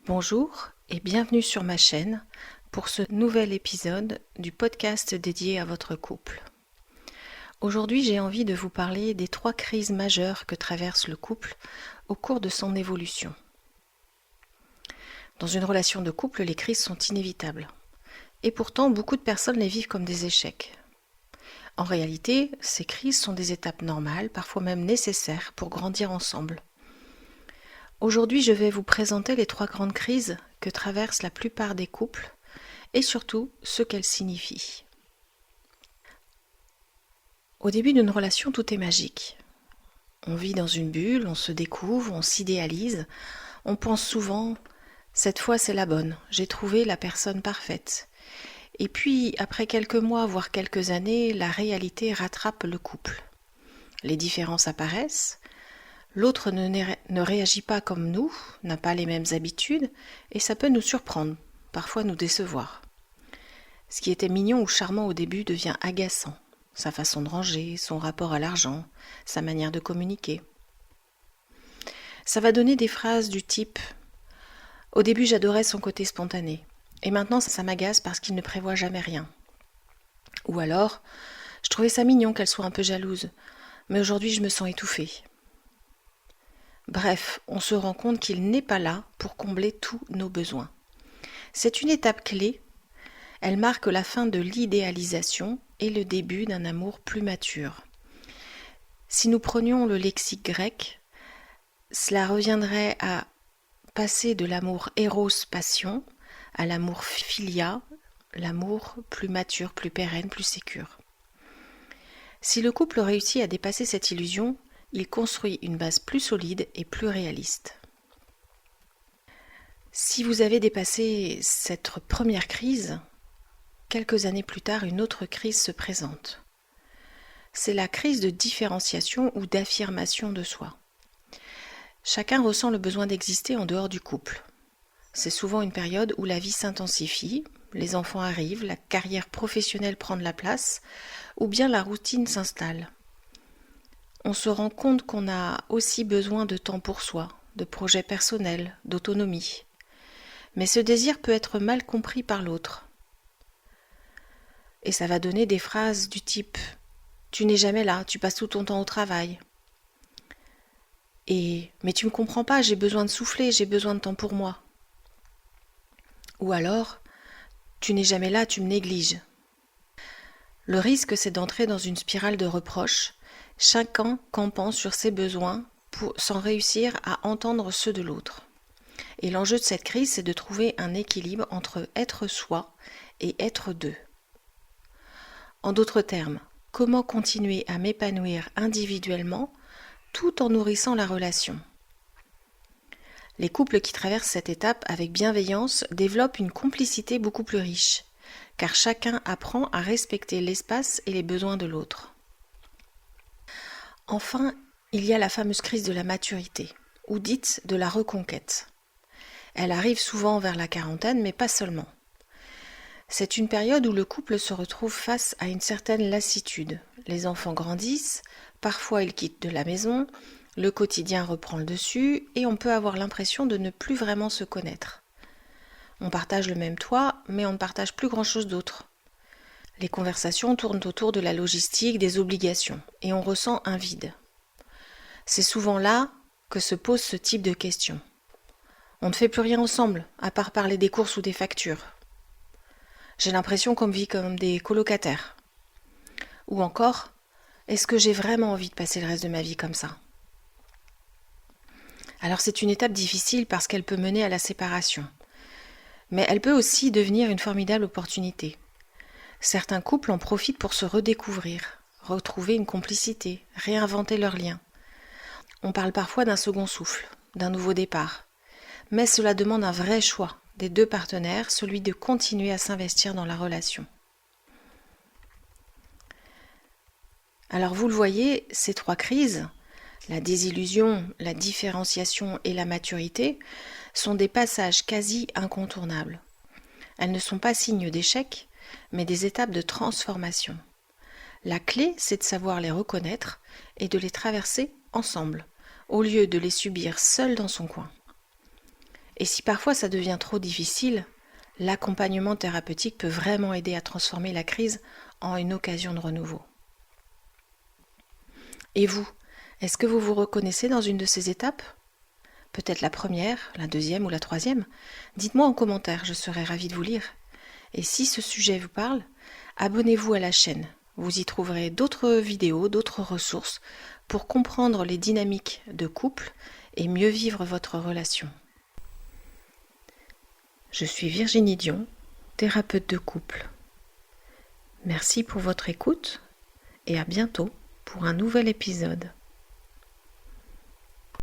Bonjour et bienvenue sur ma chaîne pour ce nouvel épisode du podcast dédié à votre couple. Aujourd'hui, j'ai envie de vous parler des 3 crises majeures que traverse le couple au cours de son évolution. Dans une relation de couple, les crises sont inévitables. Et pourtant, beaucoup de personnes les vivent comme des échecs. En réalité, ces crises sont des étapes normales, parfois même nécessaires pour grandir ensemble. Aujourd'hui, je vais vous présenter les 3 grandes crises que traversent la plupart des couples et surtout ce qu'elles signifient. Au début d'une relation, tout est magique. On vit dans une bulle, on se découvre, on s'idéalise, on pense souvent « cette fois c'est la bonne, j'ai trouvé la personne parfaite ». Et puis, après quelques mois, voire quelques années, la réalité rattrape le couple. Les différences apparaissent. L'autre ne réagit pas comme nous, n'a pas les mêmes habitudes, et ça peut nous surprendre, parfois nous décevoir. Ce qui était mignon ou charmant au début devient agaçant. Sa façon de ranger, son rapport à l'argent, sa manière de communiquer. Ça va donner des phrases du type « Au début j'adorais son côté spontané, et maintenant ça m'agace parce qu'il ne prévoit jamais rien. » Ou alors « Je trouvais ça mignon qu'elle soit un peu jalouse, mais aujourd'hui je me sens étouffée. » Bref, on se rend compte qu'il n'est pas là pour combler tous nos besoins. C'est une étape clé. Elle marque la fin de l'idéalisation et le début d'un amour plus mature. Si nous prenions le lexique grec, cela reviendrait à passer de l'amour éros-passion à l'amour philia, l'amour plus mature, plus pérenne, plus sécure. Si le couple réussit à dépasser cette illusion, il construit une base plus solide et plus réaliste. Si vous avez dépassé cette première crise, quelques années plus tard, une autre crise se présente. C'est la crise de différenciation ou d'affirmation de soi. Chacun ressent le besoin d'exister en dehors du couple. C'est souvent une période où la vie s'intensifie, les enfants arrivent, la carrière professionnelle prend de la place, ou bien la routine s'installe. On se rend compte qu'on a aussi besoin de temps pour soi, de projets personnels, d'autonomie. Mais ce désir peut être mal compris par l'autre. Et ça va donner des phrases du type « Tu n'es jamais là, tu passes tout ton temps au travail. » Et « Mais tu me comprends pas, j'ai besoin de souffler, j'ai besoin de temps pour moi. » Ou alors « Tu n'es jamais là, tu me négliges. » Le risque, c'est d'entrer dans une spirale de reproches, chacun campant sur ses besoins sans réussir à entendre ceux de l'autre. Et l'enjeu de cette crise, c'est de trouver un équilibre entre être soi et être deux. En d'autres termes, comment continuer à m'épanouir individuellement tout en nourrissant la relation ? Les couples qui traversent cette étape avec bienveillance développent une complicité beaucoup plus riche, car chacun apprend à respecter l'espace et les besoins de l'autre. Enfin, il y a la fameuse crise de la maturité, ou dite de la reconquête. Elle arrive souvent vers la quarantaine, mais pas seulement. C'est une période où le couple se retrouve face à une certaine lassitude. Les enfants grandissent, parfois ils quittent de la maison, le quotidien reprend le dessus et on peut avoir l'impression de ne plus vraiment se connaître. On partage le même toit, mais on ne partage plus grand-chose d'autre. Les conversations tournent autour de la logistique, des obligations, et on ressent un vide. C'est souvent là que se pose ce type de questions. On ne fait plus rien ensemble, à part parler des courses ou des factures. J'ai l'impression qu'on vit comme des colocataires. Ou encore, est-ce que j'ai vraiment envie de passer le reste de ma vie comme ça ? Alors c'est une étape difficile parce qu'elle peut mener à la séparation. Mais elle peut aussi devenir une formidable opportunité. Certains couples en profitent pour se redécouvrir, retrouver une complicité, réinventer leurs liens. On parle parfois d'un second souffle, d'un nouveau départ. Mais cela demande un vrai choix des 2 partenaires, celui de continuer à s'investir dans la relation. Alors vous le voyez, ces 3 crises, la désillusion, la différenciation et la maturité, sont des passages quasi incontournables. Elles ne sont pas signes d'échec, mais des étapes de transformation. La clé, c'est de savoir les reconnaître et de les traverser ensemble, au lieu de les subir seul dans son coin. Et si parfois ça devient trop difficile, l'accompagnement thérapeutique peut vraiment aider à transformer la crise en une occasion de renouveau. Et vous, est-ce que vous vous reconnaissez dans une de ces étapes ? Peut-être la première, la deuxième ou la troisième ? Dites-moi en commentaire, je serai ravie de vous lire. Et si ce sujet vous parle, abonnez-vous à la chaîne. Vous y trouverez d'autres vidéos, d'autres ressources pour comprendre les dynamiques de couple et mieux vivre votre relation. Je suis Virginie Dion, thérapeute de couple. Merci pour votre écoute et à bientôt pour un nouvel épisode.